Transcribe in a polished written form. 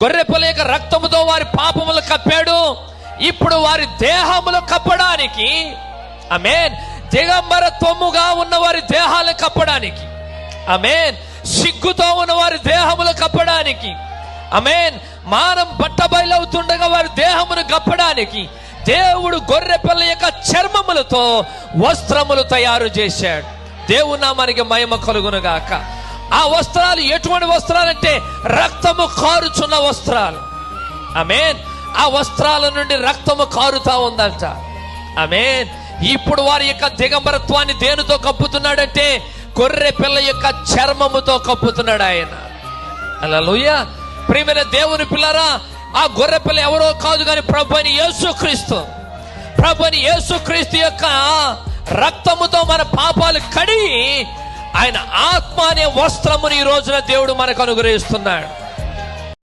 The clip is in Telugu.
గొర్రెపిల్ల యొక్క రక్తముతో వారి పాపములు కప్పాడు. ఇప్పుడు వారి దేహములు కప్పడానికి, ఆమేన్, దిగంబరత్వముగా ఉన్న వారి దేహాలను కప్పడానికి, ఆమేన్, సిగ్గుతో ఉన్న వారి దేహములు కప్పడానికి, ఆమేన్, మానం బట్టబయలవుతుండగా వారి దేహమును కప్పడానికి దేవుడు గొర్రెపిల్ల యొక్క చర్మములతో వస్త్రములు తయారు చేశాడు. దేవుని నామానికి మహిమ కలుగునుగాక. ఆ వస్త్రాలు ఎటువంటి వస్త్రాలంటే రక్తము కారుచున్న వస్త్రాలు. ఆమేన్. ఆ వస్త్రాల నుండి రక్తము కారుతా ఉందంట. ఆమేన్. ఇప్పుడు వారి యొక్క దిగంబరత్వాన్ని దేనితో కప్పుతున్నాడంటే గొర్రె పిల్ల యొక్క చర్మముతో కప్పుతున్నాడు ఆయన. హల్లెలూయా. ప్రియమైన దేవుని పిల్లరా, ఆ గొర్రె పిల్ల ఎవరో కాదు కానీ ప్రభువైన యేసుక్రీస్తు. ప్రభువైన యేసుక్రీస్తు యొక్క రక్తముతో మన పాపాలు కడిగి ఆయన ఆత్మ అనే వస్త్రముని ఈ రోజున దేవుడు మనకు అనుగ్రహిస్తున్నాడు.